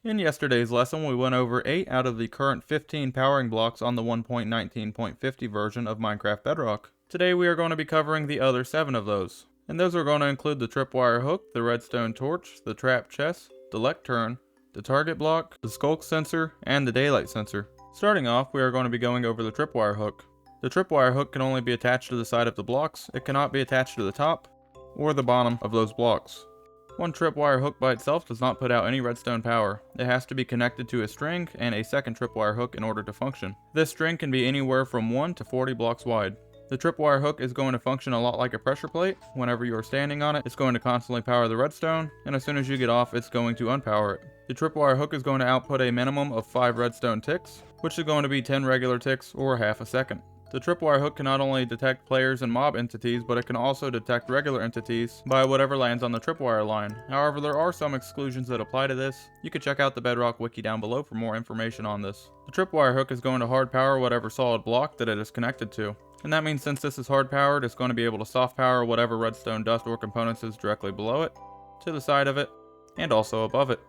In yesterday's lesson, we went over 8 out of the current 15 powering blocks on the 1.19.50 version of Minecraft Bedrock. Today we are going to be covering the other 7 of those. And those are going to include the tripwire hook, the redstone torch, the trap chest, the lectern, the target block, the skulk sensor, and the daylight sensor. Starting off, we are going to be going over the tripwire hook. The tripwire hook can only be attached to the side of the blocks. It cannot be attached to the top or the bottom of those blocks. One tripwire hook by itself does not put out any redstone power. It has to be connected to a string and a second tripwire hook in order to function. This string can be anywhere from 1 to 40 blocks wide. The tripwire hook is going to function a lot like a pressure plate. Whenever you are standing on it, it's going to constantly power the redstone, and as soon as you get off, it's going to unpower it. The tripwire hook is going to output a minimum of 5 redstone ticks, which is going to be 10 regular ticks or half a second. The tripwire hook can not only detect players and mob entities, but it can also detect regular entities by whatever lands on the tripwire line. However, there are some exclusions that apply to this. You can check out the Bedrock wiki down below for more information on this. The tripwire hook is going to hard power whatever solid block that it is connected to. And that means since this is hard powered, it's going to be able to soft power whatever redstone dust or components is directly below it, to the side of it, and also above it.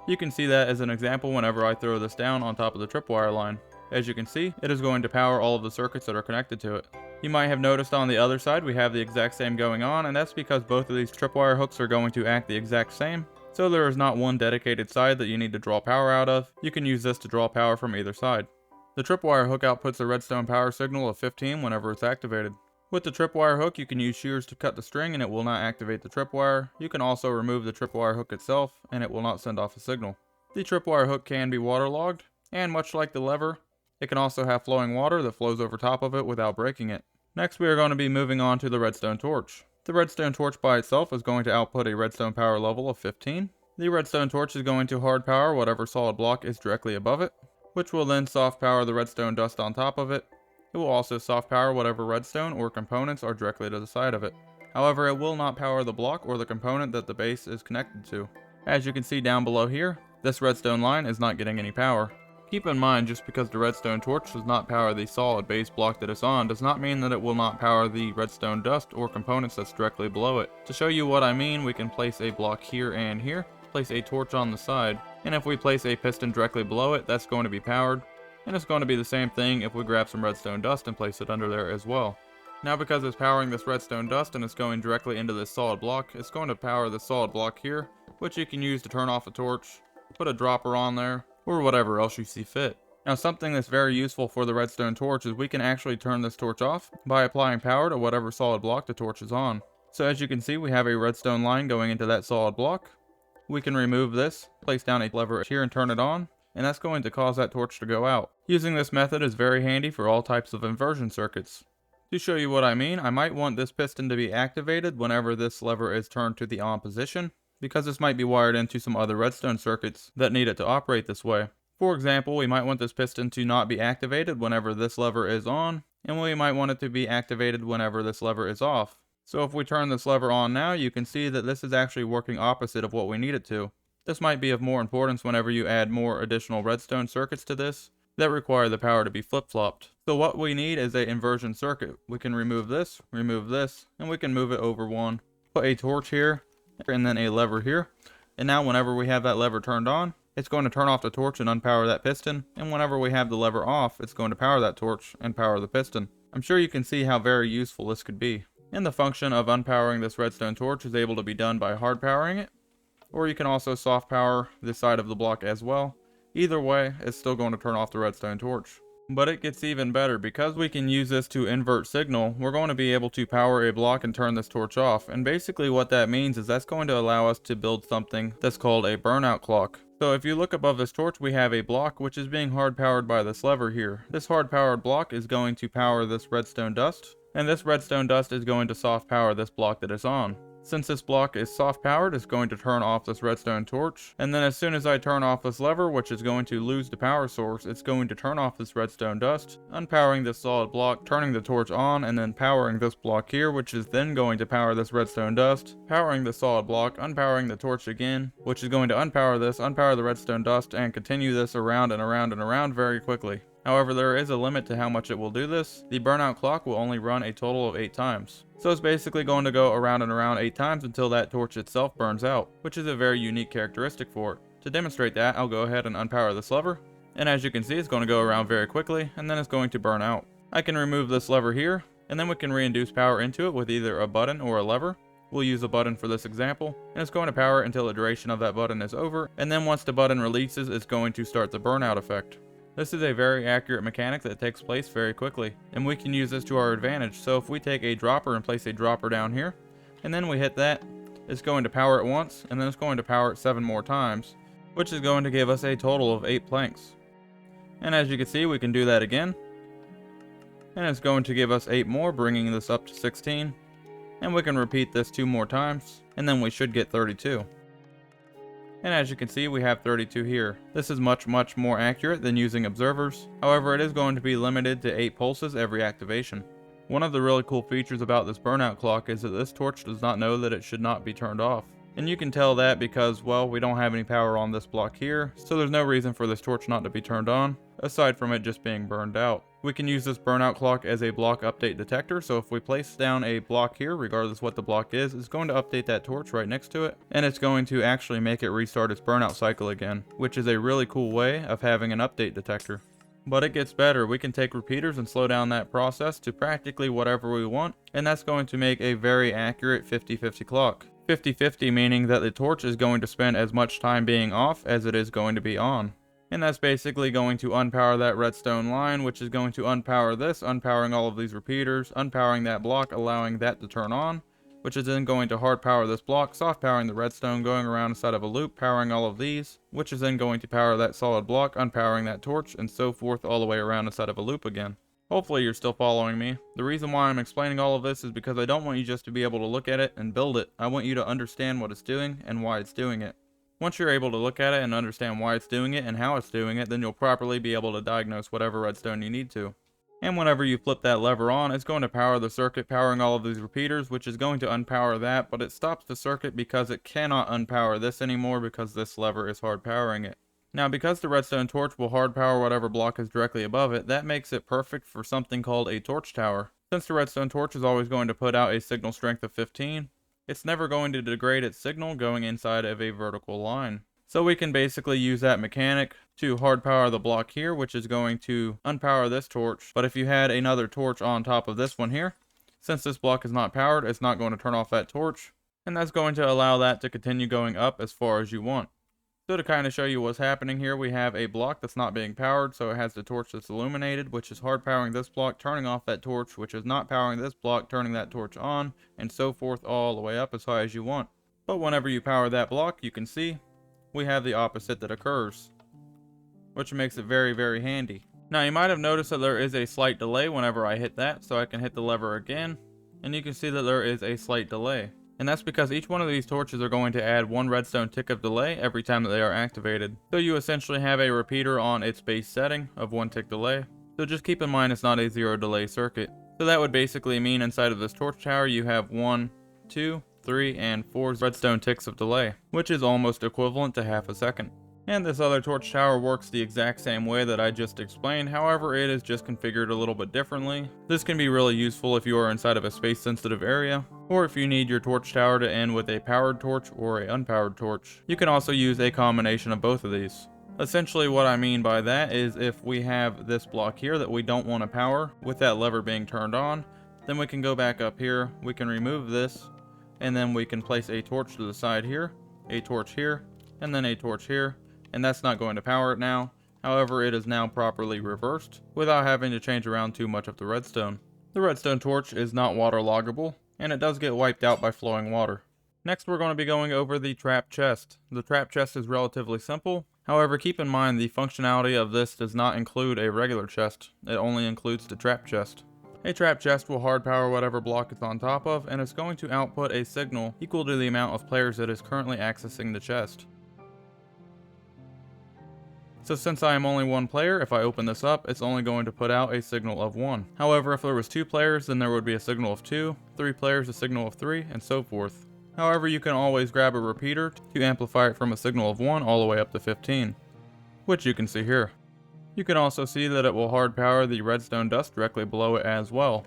You can see that as an example whenever I throw this down on top of the tripwire line. As you can see, it is going to power all of the circuits that are connected to it. You might have noticed on the other side we have the exact same going on, and that's because both of these tripwire hooks are going to act the exact same. So there is not one dedicated side that you need to draw power out of. You can use this to draw power from either side. The tripwire hook outputs a redstone power signal of 15 whenever it's activated. With the tripwire hook, you can use shears to cut the string and it will not activate the tripwire. You can also remove the tripwire hook itself and it will not send off a signal. The tripwire hook can be waterlogged, and much like the lever, it can also have flowing water that flows over top of it without breaking it. Next, we are going to be moving on to the redstone torch. The redstone torch by itself is going to output a redstone power level of 15. The redstone torch is going to hard power whatever solid block is directly above it, which will then soft power the redstone dust on top of it. It will also soft power whatever redstone or components are directly to the side of it. However, it will not power the block or the component that the base is connected to. As you can see down below here, this redstone line is not getting any power. Keep in mind, just because the redstone torch does not power the solid base block that it's on does not mean that it will not power the redstone dust or components that's directly below it. To show you what I mean, we can place a block here and here, place a torch on the side, and if we place a piston directly below it, that's going to be powered. And it's going to be the same thing if we grab some redstone dust and place it under there as well. Now because it's powering this redstone dust and it's going directly into this solid block, it's going to power the solid block here, which you can use to turn off a torch, put a dropper on there, or whatever else you see fit. Now something that's very useful for the redstone torch is we can actually turn this torch off by applying power to whatever solid block the torch is on. So as you can see, we have a redstone line going into that solid block. We can remove this, place down a lever here and turn it on, and that's going to cause that torch to go out. Using this method is very handy for all types of inversion circuits. To show you what I mean, I might want this piston to be activated whenever this lever is turned to the on position, because this might be wired into some other redstone circuits that need it to operate this way. For example, we might want this piston to not be activated whenever this lever is on, and we might want it to be activated whenever this lever is off. So if we turn this lever on now, you can see that this is actually working opposite of what we need it to. This might be of more importance whenever you add more additional redstone circuits to this that require the power to be flip-flopped. So what we need is an inversion circuit. We can remove this, and we can move it over one. Put a torch here, and then a lever here. And now whenever we have that lever turned on, it's going to turn off the torch and unpower that piston. And whenever we have the lever off, it's going to power that torch and power the piston. I'm sure you can see how very useful this could be. And the function of unpowering this redstone torch is able to be done by hard powering it, or you can also soft power this side of the block as well. Either way, it's still going to turn off the redstone torch. But it gets even better. Because we can use this to invert signal, we're going to be able to power a block and turn this torch off. And basically what that means is that's going to allow us to build something that's called a burnout clock. So if you look above this torch, we have a block which is being hard powered by this lever here. This hard powered block is going to power this redstone dust, and this redstone dust is going to soft power this block that it's on. Since this block is soft powered, it's going to turn off this redstone torch, and then as soon as I turn off this lever, which is going to lose the power source, it's going to turn off this redstone dust, unpowering this solid block, turning the torch on, and then powering this block here, which is then going to power this redstone dust, powering the solid block, unpowering the torch again, which is going to unpower this, unpower the redstone dust, and continue this around and around and around very quickly. However, there is a limit to how much it will do this. The burnout clock will only run a total of 8 times. So it's basically going to go around and around 8 times until that torch itself burns out, which is a very unique characteristic for it. To demonstrate that, I'll go ahead and unpower this lever, and as you can see, it's going to go around very quickly, and then it's going to burn out. I can remove this lever here, and then we can reinduce power into it with either a button or a lever. We'll use a button for this example, and it's going to power it until the duration of that button is over, and then once the button releases, it's going to start the burnout effect. This is a very accurate mechanic that takes place very quickly, and we can use this to our advantage. So if we take a dropper and place a dropper down here, and then we hit that, it's going to power it once, and then it's going to power it 7 more times, which is going to give us a total of 8 planks. And as you can see, we can do that again, and it's going to give us 8 more, bringing this up to 16, and we can repeat this 2 more times, and then we should get 32. And as you can see, we have 32 here. This is much more accurate than using observers. However, it is going to be limited to 8 pulses every activation. One of the really cool features about this burnout clock is that this torch does not know that it should not be turned off. And you can tell that because, well, we don't have any power on this block here, so there's no reason for this torch not to be turned on, aside from it just being burned out. We can use this burnout clock as a block update detector, so if we place down a block here, regardless what the block is, it's going to update that torch right next to it, and it's going to actually make it restart its burnout cycle again, which is a really cool way of having an update detector. But it gets better. We can take repeaters and slow down that process to practically whatever we want, and that's going to make a very accurate 50-50 clock. 50-50 meaning that the torch is going to spend as much time being off as it is going to be on. And that's basically going to unpower that redstone line, which is going to unpower this, unpowering all of these repeaters, unpowering that block, allowing that to turn on, which is then going to hard power this block, soft powering the redstone, going around inside of a loop, powering all of these, which is then going to power that solid block, unpowering that torch, and so forth all the way around inside of a loop again. Hopefully you're still following me. The reason why I'm explaining all of this is because I don't want you just to be able to look at it and build it. I want you to understand what it's doing and why it's doing it. Once you're able to look at it and understand why it's doing it and how it's doing it, then you'll properly be able to diagnose whatever redstone you need to. And whenever you flip that lever on, it's going to power the circuit, powering all of these repeaters, which is going to unpower that, but it stops the circuit because it cannot unpower this anymore because this lever is hard powering it. Now, because the redstone torch will hard power whatever block is directly above it, that makes it perfect for something called a torch tower. Since the redstone torch is always going to put out a signal strength of 15, it's never going to degrade its signal going inside of a vertical line. So we can basically use that mechanic to hard power the block here, which is going to unpower this torch. But if you had another torch on top of this one here, since this block is not powered, it's not going to turn off that torch, and that's going to allow that to continue going up as far as you want. So to kind of show you what's happening here, we have a block that's not being powered, so it has the torch that's illuminated, which is hard powering this block, turning off that torch, which is not powering this block, turning that torch on, and so forth all the way up as high as you want. But whenever you power that block, you can see we have the opposite that occurs, which makes it very handy. Now you might have noticed that there is a slight delay whenever I hit that, so I can hit the lever again, and you can see that there is a slight delay. And that's because each one of these torches are going to add 1 redstone tick of delay every time that they are activated. So you essentially have a repeater on its base setting of 1 tick delay. So just keep in mind it's not a 0 delay circuit. So that would basically mean inside of this torch tower you have 1, 2, 3, and 4 redstone ticks of delay, which is almost equivalent to half a second. And this other torch tower works the exact same way that I just explained, however it is just configured a little bit differently. This can be really useful if you are inside of a space sensitive area, or if you need your torch tower to end with a powered torch or a unpowered torch. You can also use a combination of both of these. Essentially what I mean by that is if we have this block here that we don't want to power with that lever being turned on, then we can go back up here, we can remove this, and then we can place a torch to the side here, a torch here, and then a torch here. And that's not going to power it now. However, it is now properly reversed without having to change around too much of the redstone. The redstone torch is not waterloggable, and it does get wiped out by flowing water. Next, we're going to be going over the trap chest. The trap chest is relatively simple. However, keep in mind the functionality of this does not include a regular chest. It only includes the trap chest. A trap chest will hard power whatever block it's on top of, and it's going to output a signal equal to the amount of players that is currently accessing the chest. So since I am only 1 player, if I open this up, it's only going to put out a signal of 1. However, if there was 2 players, then there would be a signal of 2, 3 players a signal of 3, and so forth. However, you can always grab a repeater to amplify it from a signal of 1 all the way up to 15, which you can see here. You can also see that it will hard power the redstone dust directly below it as well.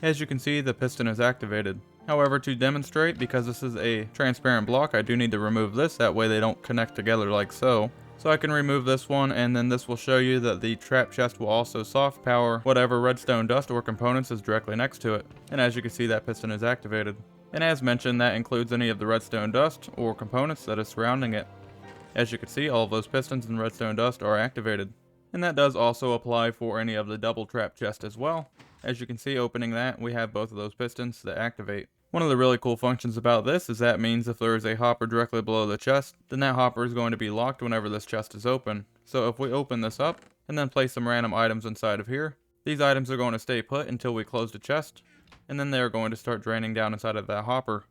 As you can see, the piston is activated. However, to demonstrate, because this is a transparent block, I do need to remove this, that way they don't connect together like so. So I can remove this one, and then this will show you that the trap chest will also soft power whatever redstone dust or components is directly next to it. And as you can see, that piston is activated. And as mentioned, that includes any of the redstone dust or components that is surrounding it. As you can see, all of those pistons and redstone dust are activated. And that does also apply for any of the double trap chest as well. As you can see, opening that, we have both of those pistons that activate. One of the really cool functions about this is that means if there is a hopper directly below the chest, then that hopper is going to be locked whenever this chest is open. So if we open this up, and then place some random items inside of here, these items are going to stay put until we close the chest, and then they are going to start draining down inside of that hopper.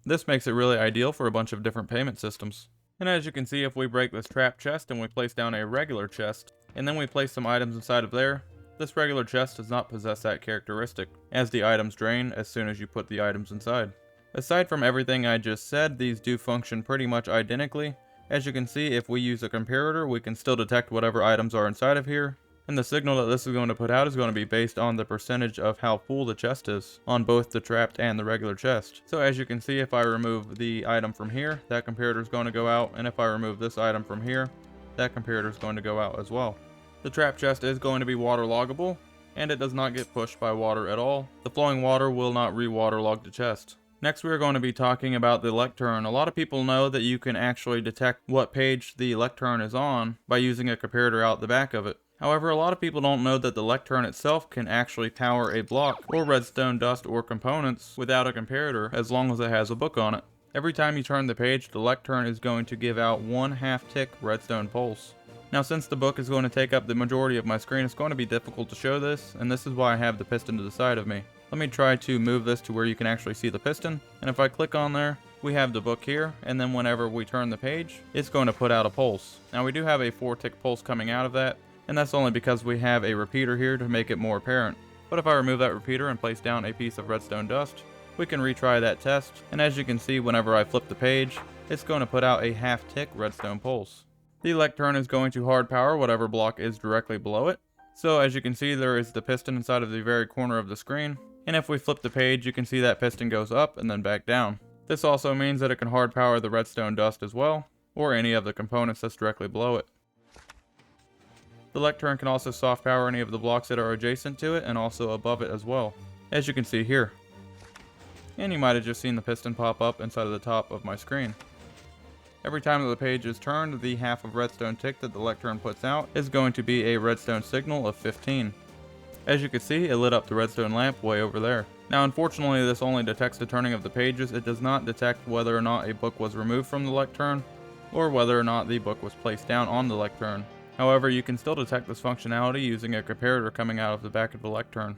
This makes it really ideal for a bunch of different payment systems. And as you can see, if we break this trap chest and we place down a regular chest, and then we place some items inside of there, this regular chest does not possess that characteristic, as the items drain as soon as you put the items inside. Aside from everything I just said, these do function pretty much identically. As you can see, if we use a comparator, we can still detect whatever items are inside of here, and the signal that this is going to put out is going to be based on the percentage of how full the chest is, on both the trapped and the regular chest. So as you can see, if I remove the item from here, that comparator is going to go out, and if I remove this item from here, that comparator is going to go out as well. The trap chest is going to be waterloggable, and it does not get pushed by water at all. The flowing water will not re-waterlog the chest. Next, we are going to be talking about the lectern. A lot of people know that you can actually detect what page the lectern is on by using a comparator out the back of it. However, a lot of people don't know that the lectern itself can actually power a block or redstone dust or components without a comparator, as long as it has a book on it. Every time you turn the page, the lectern is going to give out one half-tick redstone pulse. Now, since the book is going to take up the majority of my screen, it's going to be difficult to show this, and this is why I have the piston to the side of me. Let me try to move this to where you can actually see the piston, and if I click on there, we have the book here, and then whenever we turn the page, it's going to put out a pulse. Now, we do have a 4-tick pulse coming out of that, and that's only because we have a repeater here to make it more apparent. But if I remove that repeater and place down a piece of redstone dust, we can retry that test, and as you can see, whenever I flip the page, it's going to put out a half-tick redstone pulse. The lectern is going to hard power whatever block is directly below it. So as you can see, there is the piston inside of the very corner of the screen, and if we flip the page, you can see that piston goes up and then back down. This also means that it can hard power the redstone dust as well, or any of the components that's directly below it. The lectern can also soft power any of the blocks that are adjacent to it and also above it as well, as you can see here. And you might have just seen the piston pop up inside of the top of my screen. Every time that the page is turned, the half of redstone tick that the lectern puts out is going to be a redstone signal of 15. As you can see, it lit up the redstone lamp way over there. Now, unfortunately, this only detects the turning of the pages. It does not detect whether or not a book was removed from the lectern, or whether or not the book was placed down on the lectern. However, you can still detect this functionality using a comparator coming out of the back of the lectern.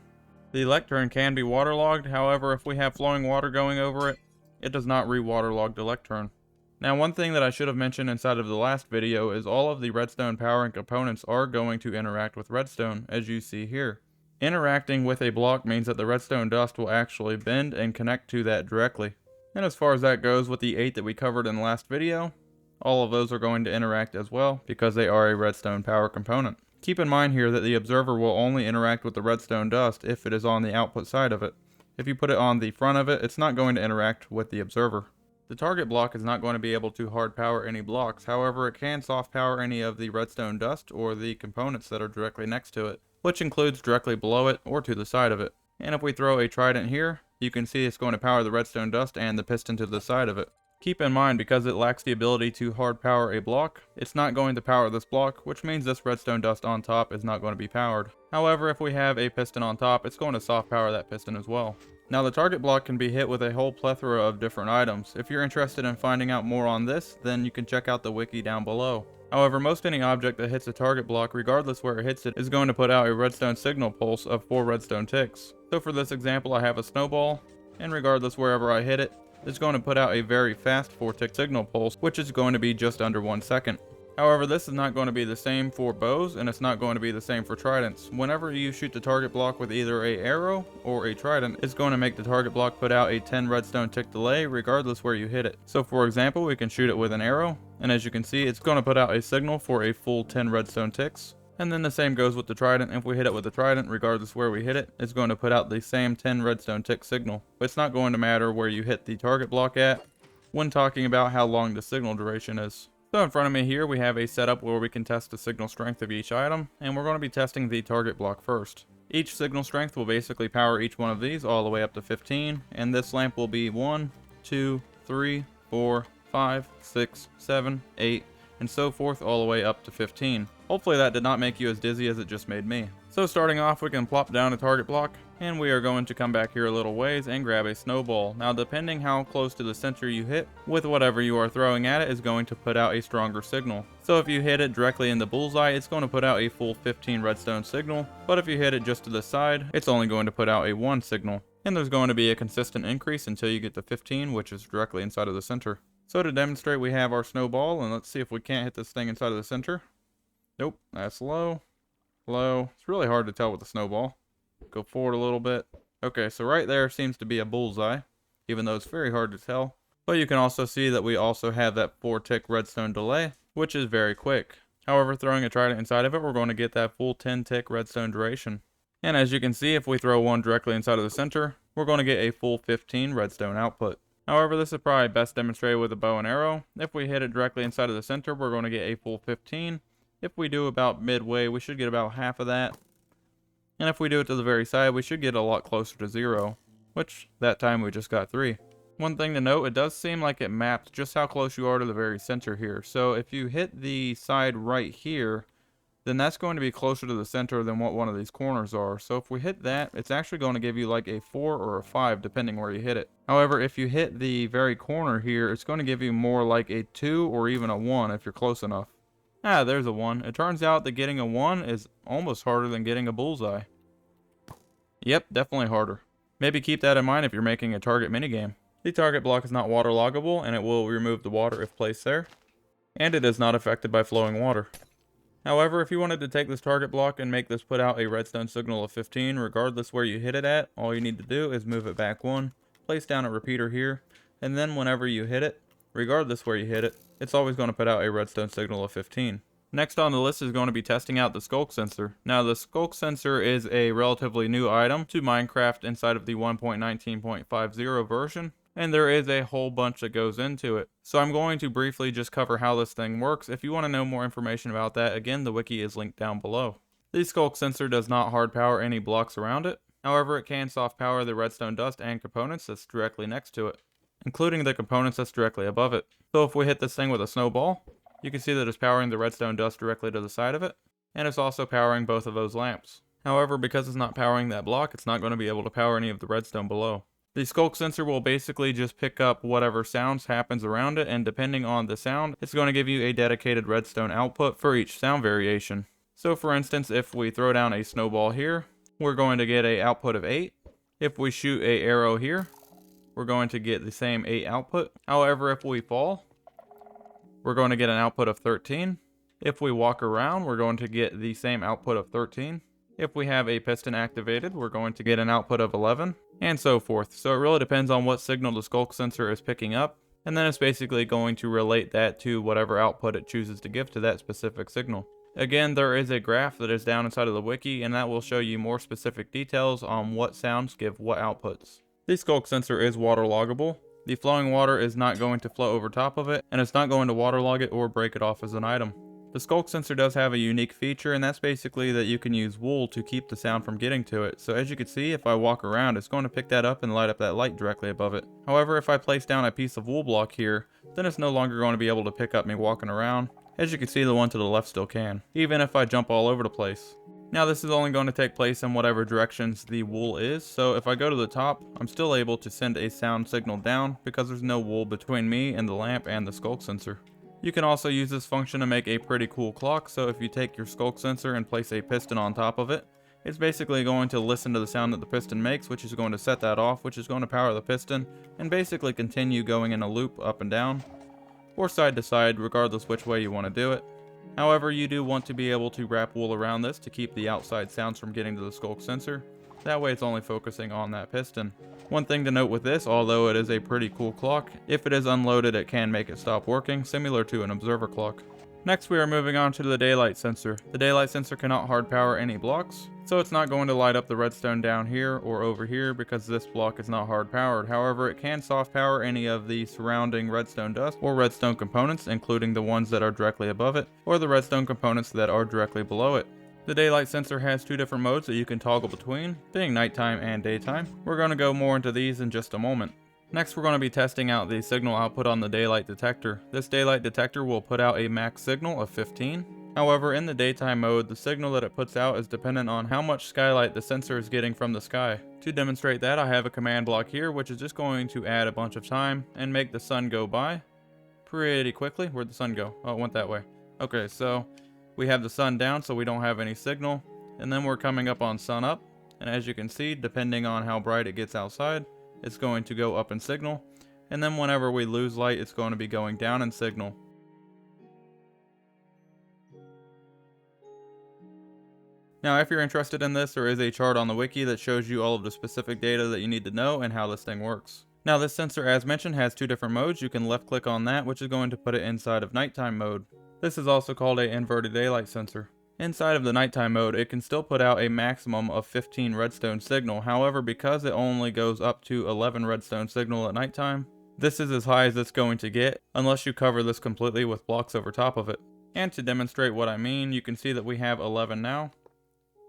The lectern can be waterlogged, however, if we have flowing water going over it, it does not re-waterlog the lectern. Now, one thing that I should have mentioned inside of the last video is all of the redstone powering components are going to interact with redstone, as you see here. Interacting with a block means that the redstone dust will actually bend and connect to that directly. And as far as that goes, with the 8 that we covered in the last video, all of those are going to interact as well, because they are a redstone power component. Keep in mind here that the observer will only interact with the redstone dust if it is on the output side of it. If you put it on the front of it, it's not going to interact with the observer. The target block is not going to be able to hard power any blocks, however it can soft power any of the redstone dust or the components that are directly next to it, which includes directly below it or to the side of it. And if we throw a trident here, you can see it's going to power the redstone dust and the piston to the side of it. Keep in mind, because it lacks the ability to hard power a block, it's not going to power this block, which means this redstone dust on top is not going to be powered. However, if we have a piston on top, it's going to soft power that piston as well. Now, the target block can be hit with a whole plethora of different items. If you're interested in finding out more on this, then you can check out the wiki down below. However, most any object that hits a target block, regardless where it hits it, is going to put out a redstone signal pulse of 4 redstone ticks. So for this example, I have a snowball, and regardless wherever I hit it, it's going to put out a very fast 4-tick signal pulse, which is going to be just under 1 second. However, this is not going to be the same for bows, and it's not going to be the same for tridents. Whenever you shoot the target block with either an arrow or a trident, it's going to make the target block put out a 10 redstone tick delay regardless where you hit it. So for example, we can shoot it with an arrow, and as you can see, it's going to put out a signal for a full 10 redstone ticks. And then the same goes with the trident. If we hit it with the trident, regardless where we hit it, it's going to put out the same 10 redstone tick signal. But it's not going to matter where you hit the target block at when talking about how long the signal duration is. So in front of me here, we have a setup where we can test the signal strength of each item, and we're going to be testing the target block first. Each signal strength will basically power each one of these all the way up to 15, and this lamp will be 1, 2, 3, 4, 5, 6, 7, 8, and so forth all the way up to 15. Hopefully that did not make you as dizzy as it just made me. So starting off, we can plop down a target block, and we are going to come back here a little ways and grab a snowball. Now depending how close to the center you hit with whatever you are throwing at it is going to put out a stronger signal. So if you hit it directly in the bullseye, it's going to put out a full 15 redstone signal, but if you hit it just to the side, it's only going to put out a 1 signal. And there's going to be a consistent increase until you get to 15, which is directly inside of the center. So to demonstrate, we have our snowball, and let's see if we can't hit this thing inside of the center. Nope, that's low. Low. It's really hard to tell with the snowball. Go forward a little bit. Okay, so right there seems to be a bullseye, even though it's very hard to tell. But you can also see that we also have that 4 tick redstone delay, which is very quick. However, throwing a trident inside of it, we're going to get that full 10 tick redstone duration. And as you can see, if we throw one directly inside of the center, we're going to get a full 15 redstone output. However, this is probably best demonstrated with a bow and arrow. If we hit it directly inside of the center, we're going to get a full 15. If we do about midway, we should get about half of that. And if we do it to the very side, we should get a lot closer to 0, which that time we just got 3. One thing to note, it does seem like it maps just how close you are to the very center here. So if you hit the side right here, then that's going to be closer to the center than what one of these corners are. So if we hit that, it's actually going to give you like a 4 or a 5 depending where you hit it. However, if you hit the very corner here, it's going to give you more like a 2 or even a 1 if you're close enough. Ah, there's a 1. It turns out that getting a 1 is almost harder than getting a bullseye. Yep, definitely harder. Maybe keep that in mind if you're making a target minigame. The target block is not waterloggable, and it will remove the water if placed there. And it is not affected by flowing water. However, if you wanted to take this target block and make this put out a redstone signal of 15, regardless where you hit it at, all you need to do is move it back 1, place down a repeater here, and then whenever you hit it, regardless where you hit it, it's always going to put out a redstone signal of 15. Next on the list is going to be testing out the skulk sensor. Now the skulk sensor is a relatively new item to Minecraft inside of the 1.19.50 version, and there is a whole bunch that goes into it. So I'm going to briefly just cover how this thing works. If you want to know more information about that, again, the wiki is linked down below. The skulk sensor does not hard power any blocks around it. However, it can soft power the redstone dust and components that's directly next to it, including the components that's directly above it. So if we hit this thing with a snowball, you can see that it's powering the redstone dust directly to the side of it, and it's also powering both of those lamps. However, because it's not powering that block, it's not going to be able to power any of the redstone below. The skulk sensor will basically just pick up whatever sounds happens around it, and depending on the sound, it's going to give you a dedicated redstone output for each sound variation. So for instance, if we throw down a snowball here, we're going to get an output of 8. If we shoot an arrow here, we're going to get the same 8 output. However, if we fall, we're going to get an output of 13. If we walk around, we're going to get the same output of 13. If we have a piston activated, we're going to get an output of 11, and so forth. So it really depends on what signal the skulk sensor is picking up, and then it's basically going to relate that to whatever output it chooses to give to that specific signal. Again, there is a graph that is down inside of the wiki, and that will show you more specific details on what sounds give what outputs. The skulk sensor is waterloggable. The flowing water is not going to flow over top of it, and it's not going to waterlog it or break it off as an item. The skulk sensor does have a unique feature, and that's basically that you can use wool to keep the sound from getting to it. So as you can see, if I walk around, it's going to pick that up and light up that light directly above it. However, if I place down a piece of wool block here, then it's no longer going to be able to pick up me walking around. As you can see, the one to the left still can, even if I jump all over the place. Now this is only going to take place in whatever directions the wool is, so if I go to the top, I'm still able to send a sound signal down because there's no wool between me and the lamp and the skulk sensor. You can also use this function to make a pretty cool clock, so if you take your skulk sensor and place a piston on top of it, it's basically going to listen to the sound that the piston makes, which is going to set that off, which is going to power the piston, and basically continue going in a loop up and down, or side to side, regardless which way you want to do it. However, you do want to be able to wrap wool around this to keep the outside sounds from getting to the skulk sensor. That way it's only focusing on that piston. One thing to note with this, although it is a pretty cool clock, if it is unloaded it can make it stop working, similar to an observer clock. Next we are moving on to the daylight sensor. The daylight sensor cannot hard power any blocks, so it's not going to light up the redstone down here or over here because this block is not hard powered. However, it can soft power any of the surrounding redstone dust or redstone components, including the ones that are directly above it, or the redstone components that are directly below it. The daylight sensor has two different modes that you can toggle between, being nighttime and daytime. We're going to go more into these in just a moment. Next, we're going to be testing out the signal output on the daylight detector. This daylight detector will put out a max signal of 15. However, in the daytime mode, the signal that it puts out is dependent on how much skylight the sensor is getting from the sky. To demonstrate that, I have a command block here, which is just going to add a bunch of time and make the sun go by pretty quickly. Where'd the sun go? Oh, it went that way. Okay, so we have the sun down, so we don't have any signal. And then we're coming up on sun up. And as you can see, depending on how bright it gets outside, it's going to go up in signal, and then whenever we lose light, it's going to be going down in signal. Now, if you're interested in this, there is a chart on the wiki that shows you all of the specific data that you need to know and how this thing works. Now, this sensor, as mentioned, has two different modes. You can left click on that, which is going to put it inside of nighttime mode. This is also called an inverted daylight sensor. Inside of the nighttime mode, it can still put out a maximum of 15 redstone signal. However, because it only goes up to 11 redstone signal at nighttime, this is as high as it's going to get unless you cover this completely with blocks over top of it. And to demonstrate what I mean, you can see that we have 11 now,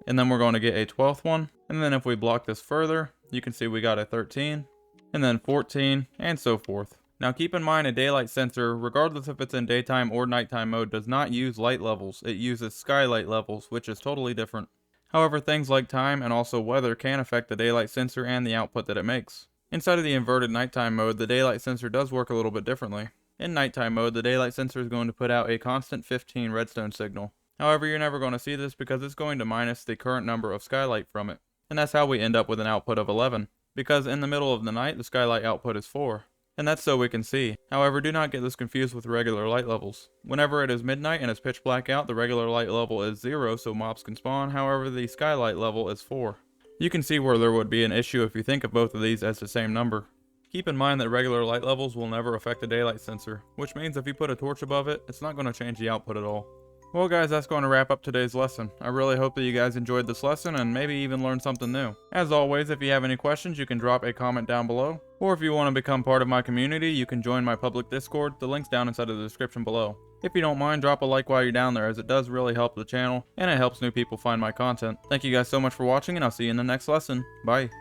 and then we're going to get a 12th one. And then if we block this further, you can see we got a 13, and then 14, and so forth. Now keep in mind, a daylight sensor, regardless if it's in daytime or nighttime mode, does not use light levels. It uses skylight levels, which is totally different. However, things like time and also weather can affect the daylight sensor and the output that it makes. Inside of the inverted nighttime mode, the daylight sensor does work a little bit differently. In nighttime mode, the daylight sensor is going to put out a constant 15 redstone signal. However, you're never going to see this because it's going to minus the current number of skylight from it. And that's how we end up with an output of 11. Because in the middle of the night, the skylight output is 4. And that's so we can see. However, do not get this confused with regular light levels. Whenever it is midnight and it's pitch black out, the regular light level is 0, so mobs can spawn. However, the skylight level is 4. You can see where there would be an issue if you think of both of these as the same number. Keep in mind that regular light levels will never affect a daylight sensor, which means if you put a torch above it, it's not going to change the output at all. Well guys, that's going to wrap up today's lesson. I really hope that you guys enjoyed this lesson and maybe even learned something new. As always, if you have any questions, you can drop a comment down below. Or if you want to become part of my community, you can join my public Discord. The link's down inside of the description below. If you don't mind, drop a like while you're down there, as it does really help the channel, and it helps new people find my content. Thank you guys so much for watching, and I'll see you in the next lesson. Bye.